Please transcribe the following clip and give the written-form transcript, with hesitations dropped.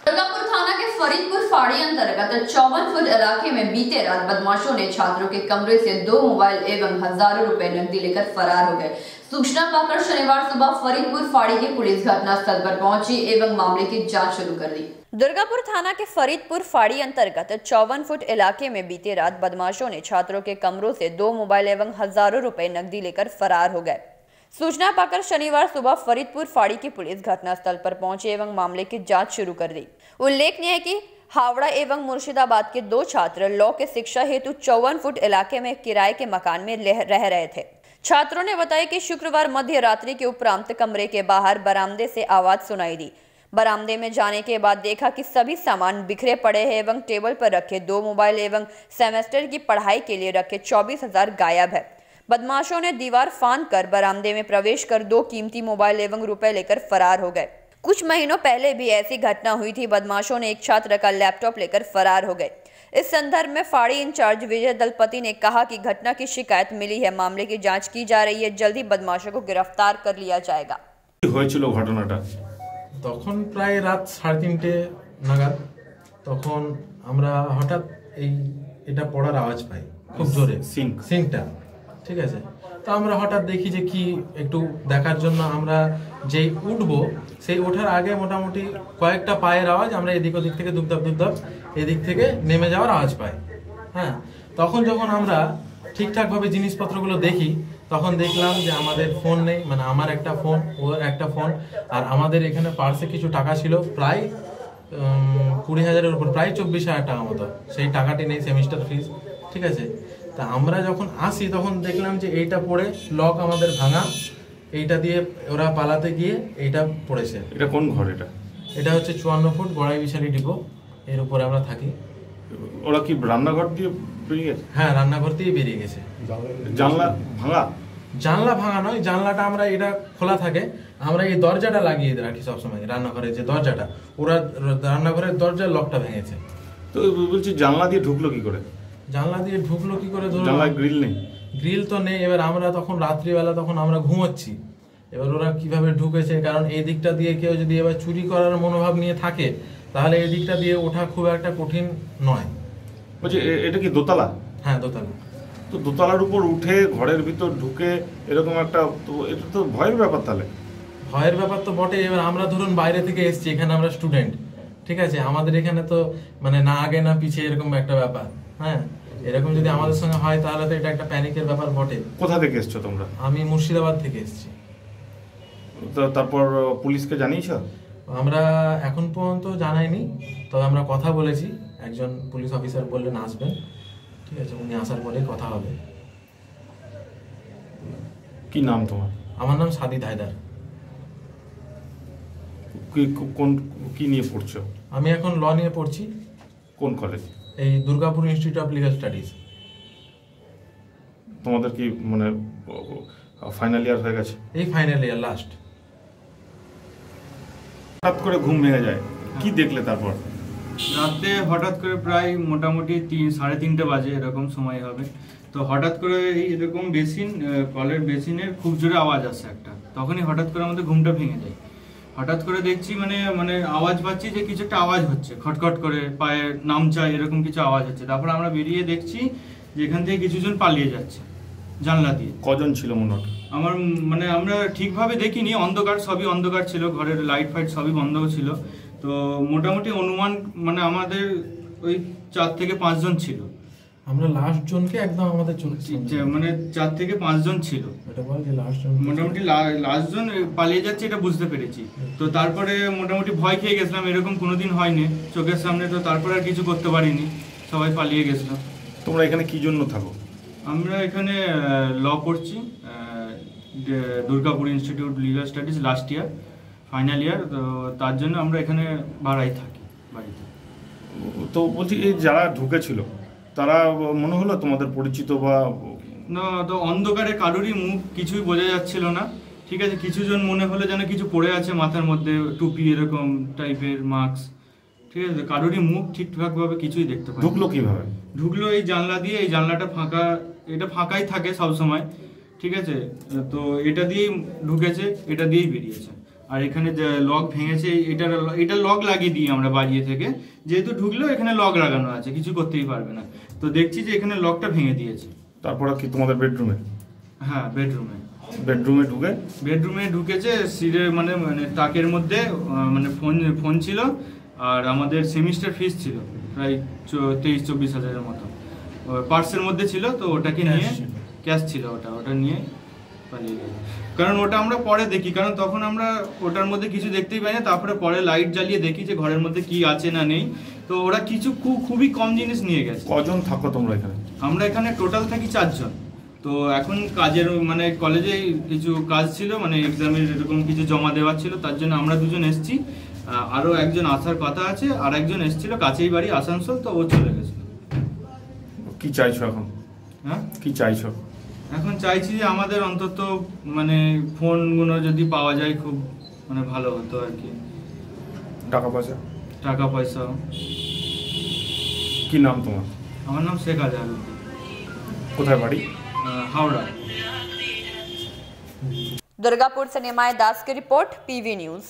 दुर्गापुर थाना के फरीदपुर फाड़ी अंतर्गत 54 फुट इलाके में बीते रात बदमाशों ने छात्रों के कमरे से 2 मोबाइल एवं हजारों रुपए नकदी लेकर फरार हो गए। सूचना पाकर शनिवार सुबह फरीदपुर फाड़ी की पुलिस घटनास्थल पर पहुंची एवं मामले की जांच शुरू कर दी। दुर्गापुर थाना के फरीदपुर फाड़ी अंतर्गत 54 फुट इलाके में बीते रात बदमाशों ने छात्रों के कमरों से 2 मोबाइल एवं हजारों रुपए नकदी लेकर फरार हो गए। सूचना पाकर शनिवार सुबह फरीदपुर फाड़ी की पुलिस घटनास्थल पर पहुंची एवं मामले की जांच शुरू कर दी। उल्लेखनीय है कि हावड़ा एवं मुर्शिदाबाद के 2 छात्र लॉ के शिक्षा हेतु 54 फुट इलाके में किराए के मकान में रह रहे थे। छात्रों ने बताया कि शुक्रवार मध्य रात्रि के उपरांत कमरे के बाहर बरामदे से आवाज सुनाई दी। बरामदे में जाने के बाद देखा कि सभी सामान बिखरे पड़े हैं एवं टेबल पर रखे 2 मोबाइल एवं सेमेस्टर की पढ़ाई के लिए रखे 24,000 गायब है। बदमाशों ने दीवार फांद कर बरामदे में प्रवेश कर 2 कीमती मोबाइल एवं रुपए लेकर फरार हो गए। कुछ महीनों पहले भी ऐसी घटना हुई थी। बदमाशों ने एक छात्र का लैपटॉप लेकर फरार हो गए। इस संदर्भ में फाड़ी इंचार्ज विजय दलपति ने कहा कि घटना की शिकायत मिली है, मामले की जांच की जा रही है, जल्द ही बदमाशों को गिरफ्तार कर लिया जाएगा। ঘটনাটা তখন প্রায় রাত 3:30 নাগাদ তখন আমরা হঠাৎ এটা পড়ার আওয়াজ পাই খুব জোরে সিঙ্কটা, ঠিক আছে। তো আমরা হঠাৎ দেখি যে কি একটু দেখার জন্য আমরা যেই উঠবো সেই ওঠার আগে মোটামুটি কয়েকটা পায়ের আওয়াজ আমরা এদিক ওদিক থেকে দুপদাপ দুপদাপ এদিক থেকে নেমে যাওয়ার আওয়াজ পাই। হ্যাঁ, তখন যখন আমরা ঠিকঠাকভাবে জিনিসপত্রগুলো দেখি তখন দেখলাম যে আমাদের ফোন নেই, মানে আমার একটা ফোন, ওর একটা ফোন, আর আমাদের এখানে পার্সে কিছু টাকা ছিল প্রায় 20,000-এর উপর, প্রায় 24,000 টাকা মতো। সেই টাকাটি নেই, সেমিস্টার ফিস, ঠিক আছে। তা আমরা যখন আসি তখন দেখলাম যে এইটা পড়ে লক আমাদের ভাঙা, এইটা দিয়ে ওরা পালাতে গিয়ে এইটা পড়েছে। এটা কোন ঘর? এটা হচ্ছে 54 ফুট গড়াই বিশালী ডিপো, এর উপরে আমরা থাকি। ওরা কি রান্নাঘর দিয়ে বেরিয়ে গেছে? হ্যাঁ, রান্নাঘর দিয়ে বেরিয়ে গেছে। জানলা ভাঙা? জানলা ভাঙা নয়, জানলাটা আমরা এটা খোলা থাকে, আমরা এই দরজাটা লাগিয়ে রাখি সবসময়। রান্নাঘরের যে দরজাটা, ওরা রান্নাঘরের দরজার লকটা ভেঙেছে। তো বলছি জানলা দিয়ে ঢুকলো কি করে? জানলা দিয়ে ঢুকলো কি করে? ধরো জানলায় গ্রিল নেই? গ্রিল তো নেই। এবার আমরা তখন রাত্রিবেলা তখন আমরা ঘুমোচ্ছি, এবার ওরা কিভাবে ঢুকেছে, কারণ এই দিকটা দিয়ে কেউ যদি এবার চুরি করার মনোভাব নিয়ে থাকে তাহলে এই দিকটা দিয়ে ওঠা খুব একটা কঠিন নয়। বলছি এটা কি দোতলা? হ্যাঁ, দোতলা। তো দোতলার উপর উঠে ঘরের ভিতর ঢুকে এরকম একটা, তো এটা তো ভয়ের ব্যাপার। তাহলে ভয়ের ব্যাপার তো বটে। এবার আমরা ধরুন বাইরে থেকে এসেছি, এখানে আমরা স্টুডেন্ট, ঠিক আছে। আমাদের এখানে তো মানে না আগে না পিছিয়ে এরকম একটা ব্যাপার। হ্যাঁ, এরকম যদি আমাদের সঙ্গে হয় তাহলে তো এটা একটা প্যানিকের ব্যাপার বটে। কোথা থেকে এসছো তোমরা? আমি মুর্শিদাবাদ থেকে এসেছি। তো তারপর পুলিশকে জানিয়েছো? আমরা এখন পর্যন্ত জানাইনি, তবে আমরা কথা বলেছি। একজন পুলিশ অফিসার বললেন আসবেন, ঠিক আছে, উনি আসার পরে কথা হবে। কি নাম তোমার? আমার নাম সাদিদ হায়দার। কি নিয়ে পড়ছো? আমি এখন ল নিয়ে পড়ছি। কোন কলেজ? এই Durgapur institute of legal studies. তোমাদের কি মানে ফাইনাল ইয়ার হয়ে গেছে? এই ফাইনাল ইয়ার লাস্ট। হঠাৎ করে ঘুম ভেঙে যায়, কি দেখলে তারপর? রাতে হঠাৎ করে প্রায় মোটামুটি 3:30 বাজে এরকম সময় হবে। তো হঠাৎ করে এরকম বেসিন, কলের বেসিনের খুব জোরে আওয়াজ আসে একটা। তখনই হঠাৎ করে আমাদের ঘুমটা ভেঙে যায়। হঠাৎ করে দেখছি মানে আওয়াজ পাচ্ছি যে কিছু একটা আওয়াজ হচ্ছে, খটখট করে পায়ে নামচা এরকম কিছু আওয়াজ হচ্ছে। তারপর আমরা বেরিয়ে দেখছি যে এখান থেকে কিছুজন পালিয়ে যাচ্ছে জানলা দিয়ে। কজন ছিল মনে হয়? আমার মানে আমরা ঠিকভাবে দেখিনি, অন্ধকার, সবই অন্ধকার ছিল, ঘরের লাইট ফাইট সবই বন্ধ ছিল। তো মোটামুটি অনুমান মানে আমাদের ওই 4 থেকে 5 জন ছিল। আমরা লাস্ট জনকে একদম আমাদের মানে 4 থেকে 5 জন ছিল। মোটামুটি লাস্ট জন পালিয়ে যাচ্ছে এটা বুঝতে পেরেছি। তো তারপরে মোটামুটি ভয় খেয়ে গেছিলাম, এরকম কোনোদিন হয়নি চোখের সামনে। তো তারপরে আর কিছু করতে পারিনি, সবাই পালিয়ে গেছিলাম। তোমরা এখানে কি জন্য থাকো? আমরা এখানে ল পড়ছি, Durgapur institute legal studies last year, final year. তো তার জন্য আমরা এখানে ভাড়াই থাকি বাড়িতে। তো বলছি এই যারা ঢুকেছিল তারা মনে হলো তোমাদের পরিচিত বা না? তো অন্ধকারে কারোরই মুখ কিছুই বোঝা যাচ্ছিল না, ঠিক আছে। কিছুজন মনে হলো যেন কিছু পড়ে আছে মাথার মধ্যে, টুপি এরকম টাইপের, মাস্ক, ঠিক আছে। কারোরই মুখ ঠিকঠাকভাবে কিছুই দেখতে পাই। ঢুকলো কিভাবে? ঢুকলো এই জানলা দিয়ে। এই জানলাটা ফাঁকা, এটা ফাঁকাই থাকে সব সময়, ঠিক আছে। তো এটা দিয়েই ঢুকেছে, এটা দিয়েই বেরিয়েছে। আর এখানে যে লক ভেঙেছে এটা লক লাগিয়ে দিই আমরা বাড়িয়ে থেকে, যেহেতু ঢুকলেও এখানে লক লাগানো আছে, কিছু করতেই পারবে না। তো দেখছি যে এখানে লকটা ভেঙে দিয়েছে। তারপরে কি তোমাদের বেডরুমে? হ্যাঁ, বেডরুমে ঢুকেছে। সিটের মানে তাকের মধ্যে মানে ফোন ছিল, আর আমাদের সেমিস্টার ফিস ছিল প্রায় 23-24 হাজারের মতো, পার্সের মধ্যে ছিল। তো ওটাকে নিয়ে ক্যাশ ছিল, ওটা নিয়ে পালিয়ে গেল। কারণ ওটা আমরা পরে দেখি, কারণ তখন আমরা ওটার মধ্যে কিছু দেখতেই পাই না। তারপরে পরে লাইট জ্বালিয়ে দেখি যে ঘরের মধ্যে কি আছে না নেই। তো ওরা কিছু খুবই কম জিনিস নিয়ে গেছে। কজন থাকো তোমরা এখানে? আমরা এখানে টোটাল থাকি 4 জন। তো এখন কাজের মানে কলেজে কিছু কাজ ছিল, মানে এক্সামের এরকম কিছু জমা দেওয়ার ছিল, তার জন্য আমরা 2 জন এসেছি। আরো একজন আসার কথা আছে, আর একজন এসেছিল কাছেই বাড়ি আসানসোল, তো ও চলে গেছে। কি চাইছো এখন? হ্যাঁ, কি চাইছো এখন? চাইছি যে আমাদের অন্তত মানে ফোনগুলো যদি পাওয়া যায় খুব মানে ভালো হতো আর কি। টাকা পয়সা। কি নাম তোমার? আমার নাম শেখ আজহার। কোথায় বাড়ি? हावड़ा। दुर्गापुर से निमाय दास की रिपोर्ट, PV न्यूज।